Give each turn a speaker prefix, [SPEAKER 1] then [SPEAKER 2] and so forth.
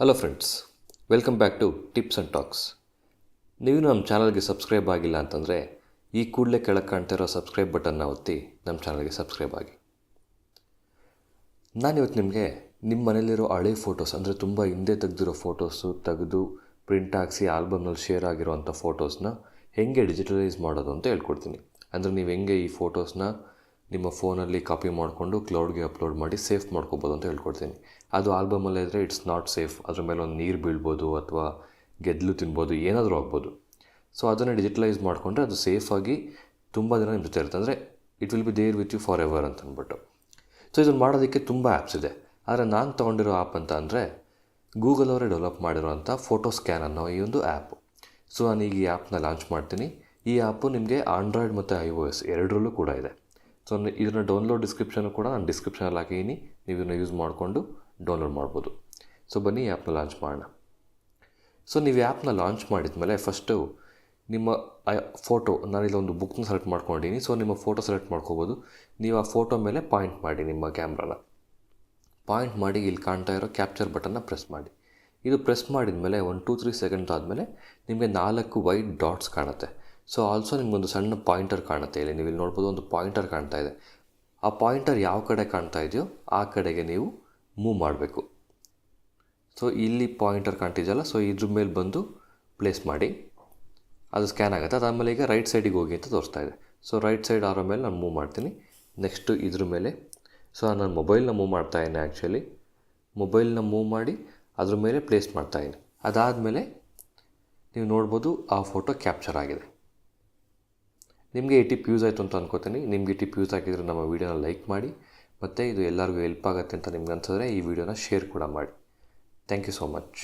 [SPEAKER 1] Hello friends, welcome back to Tips and Talks. ನೀವು ನಮ್ಮ ಚಾನಲ್ಗೆ ಸಬ್ಸ್ಕ್ರೈಬ್ ಆಗಿಲ್ಲ ಅಂತಂದರೆ ಈ ಕೂಡಲೇ ಕೆಳಗೆ ಕಾಣ್ತಾ ಇರೋ ಸಬ್ಸ್ಕ್ರೈಬ್ ಬಟನ್ನ ಒತ್ತಿ ನಮ್ಮ ಚಾನಲ್ಗೆ ಸಬ್ಸ್ಕ್ರೈಬ್ ಆಗಿ. ನಾನಿವತ್ತು ನಿಮಗೆ ನಿಮ್ಮ ಮನೇಲಿರೋ ಹಳೆ ಫೋಟೋಸ್ ಅಂದರೆ ತುಂಬ ಹಿಂದೆ ತೆಗೆದಿರೋ ಫೋಟೋಸು ತೆಗೆದು ಪ್ರಿಂಟ್ ಹಾಕಿಸಿ ಆಲ್ಬಮ್ನಲ್ಲಿ ಶೇರ್ ಆಗಿರೋವಂಥ ಫೋಟೋಸ್ನ ಹೇಗೆ ಡಿಜಿಟಲೈಸ್ ಮಾಡೋದು ಅಂತ ಹೇಳ್ಕೊಡ್ತೀನಿ. ಅಂದರೆ ನೀವು ಹೆಂಗೆ ಈ ಫೋಟೋಸ್ನ ನಿಮ್ಮ ಫೋನಲ್ಲಿ ಕಾಪಿ ಮಾಡಿಕೊಂಡು ಕ್ಲೌಡ್ಗೆ ಅಪ್ಲೋಡ್ ಮಾಡಿ ಸೇಫ್ ಮಾಡ್ಕೋಬೋದು ಅಂತ ಹೇಳ್ಕೊಡ್ತೀನಿ. ಅದು ಆಲ್ಬಮಲ್ಲೇ ಇದ್ದರೆ ಇಟ್ಸ್ ನಾಟ್ ಸೇಫ್. ಅದ್ರ ಮೇಲೆ ಒಂದು ನೀರು ಬೀಳ್ಬೋದು ಅಥವಾ ಗೆದ್ದಲು ತಿನ್ಬೋದು, ಏನಾದರೂ ಆಗ್ಬೋದು. ಸೊ ಅದನ್ನು ಡಿಜಿಟಲೈಸ್ ಮಾಡಿಕೊಂಡ್ರೆ ಅದು ಸೇಫಾಗಿ ತುಂಬ ದಿನ ನಿಮ್ಮ ಜೊತೆ ಇರುತ್ತೆ. ಅಂದರೆ it will be there with you forever ಅಂತ ಅಂದ್ಬಿಟ್ಟು. ಸೊ ಇದನ್ನು ಮಾಡೋದಕ್ಕೆ ತುಂಬ ಆ್ಯಪ್ಸ್ ಇದೆ. ಆದರೆ ನಾನು ತೊಗೊಂಡಿರೋ ಆ್ಯಪ್ ಅಂತ ಅಂದರೆ ಗೂಗಲ್ ಅವರೇ ಡೆವಲಪ್ ಮಾಡಿರೋಂಥ ಫೋಟೋ ಸ್ಕ್ಯಾನ್ ಅನ್ನೋ ಈ ಒಂದು ಆ್ಯಪು. ಸೊ ನಾನೀಗ ಈ ಆ್ಯಪ್ನ ಲಾಂಚ್ ಮಾಡ್ತೀನಿ. ಈ ಆ್ಯಪು ನಿಮಗೆ ಆಂಡ್ರಾಯ್ಡ್ ಮತ್ತು iOS ಎರಡರಲ್ಲೂ ಕೂಡ ಇದೆ. ಸೊ ಇದನ್ನು ಡೌನ್ಲೋಡ್ ಡಿಸ್ಕ್ರಿಪ್ಷನ್ ಕೂಡ ನಾನು ಡಿಸ್ಕ್ರಿಪ್ಷನಲ್ಲಿ ಹಾಕಿದ್ದೀನಿ. ನೀವು ಇದನ್ನು ಯೂಸ್ ಮಾಡಿಕೊಂಡು ಡೌನ್ಲೋಡ್ ಮಾಡ್ಬೋದು. ಸೊ ಬನ್ನಿ ಈ ಆ್ಯಪ್ನ ಲಾಂಚ್ ಮಾಡೋಣ. ಸೊ ನೀವು ಆ್ಯಪ್ನ ಲಾಂಚ್ ಮಾಡಿದ್ಮೇಲೆ ಫಸ್ಟು ನಿಮ್ಮ ಫೋಟೋ, ನಾನಿಲ್ಲಿ ಒಂದು ಬುಕ್ನ ಸೆಲೆಕ್ಟ್ ಮಾಡ್ಕೊಂಡಿದ್ದೀನಿ. ಸೊ ನಿಮ್ಮ ಫೋಟೋ ಸೆಲೆಕ್ಟ್ ಮಾಡ್ಕೋಬೋದು. ನೀವು ಆ ಫೋಟೋ ಮೇಲೆ ಪಾಯಿಂಟ್ ಮಾಡಿ, ನಿಮ್ಮ ಕ್ಯಾಮ್ರಾನ ಪಾಯಿಂಟ್ ಮಾಡಿ ಇಲ್ಲಿ ಕಾಣ್ತಾ ಇರೋ ಕ್ಯಾಪ್ಚರ್ ಬಟನ್ನ ಪ್ರೆಸ್ ಮಾಡಿ. ಇದು ಪ್ರೆಸ್ ಮಾಡಿದ ಮೇಲೆ 1-2-3 ಸೆಕೆಂಡ್ಸ್ ಆದಮೇಲೆ ನಿಮಗೆ 4 ವೈಟ್ ಡಾಟ್ಸ್ ಕಾಣುತ್ತೆ. ಸೊ ಆಲ್ಸೋ ನಿಮಗೊಂದು ಸಣ್ಣ ಪಾಯಿಂಟರ್ ಕಾಣುತ್ತೆ. ಇಲ್ಲಿ ನೀವು ಇಲ್ಲಿ ನೋಡ್ಬೋದು, ಒಂದು ಪಾಯಿಂಟರ್ ಕಾಣ್ತಾ ಇದೆ. ಆ ಪಾಯಿಂಟರ್ ಯಾವ ಕಡೆ ಕಾಣ್ತಾ ಇದೆಯೋ ಆ ಕಡೆಗೆ ನೀವು ಮೂವ್ ಮಾಡಬೇಕು. ಸೊ ಇಲ್ಲಿ ಪಾಯಿಂಟರ್ ಕಾಣ್ತಿದೆಯಲ್ಲ, ಸೊ ಇದ್ರ ಮೇಲೆ ಬಂದು ಪ್ಲೇಸ್ ಮಾಡಿ, ಅದು ಸ್ಕ್ಯಾನ್ ಆಗುತ್ತೆ. ಅದಾದಮೇಲೆ ಈಗ ರೈಟ್ ಸೈಡಿಗೆ ಹೋಗಿ ಅಂತ ತೋರಿಸ್ತಾ ಇದೆ. ಸೊ ರೈಟ್ ಸೈಡ್ ಆರೋ ಮೇಲೆ ನಾನು ಮೂವ್ ಮಾಡ್ತೀನಿ. ನೆಕ್ಸ್ಟು ಇದ್ರ ಮೇಲೆ, ಸೊ ನಾನು ಮೊಬೈಲ್ನ ಮೂವ್ ಮಾಡ್ತಾಯಿದ್ದೀನಿ. ಆ್ಯಕ್ಚುಲಿ ಮೊಬೈಲ್ನ ಮೂವ್ ಮಾಡಿ ಅದ್ರ ಮೇಲೆ ಪ್ಲೇಸ್ ಮಾಡ್ತಾಯಿದ್ದೀನಿ. ಅದಾದಮೇಲೆ ನೀವು ನೋಡ್ಬೋದು ಆ ಫೋಟೋ ಕ್ಯಾಪ್ಚರ್ ಆಗಿದೆ. ನಿಮಗೆ ಈ ಟಿಪ್ ಯೂಸ್ ಆಯಿತು ಅಂತ ಅನ್ಕೋತೀನಿ. ನಿಮಗೆ ಈ ಟಿಪ್ ಯೂಸ್ ಆಗಿದ್ರೆ ನಮ್ಮ ವೀಡಿಯೋನ ಲೈಕ್ ಮಾಡಿ, ಮತ್ತು ಇದು ಎಲ್ಲರಿಗೂ ಹೆಲ್ಪ್ ಆಗುತ್ತೆ ಅಂತ ನಿಮ್ಗೆ ಅನ್ಸಿದ್ರೆ ಈ ವಿಡಿಯೋನ ಶೇರ್ ಕೂಡ ಮಾಡಿ. Thank you so much.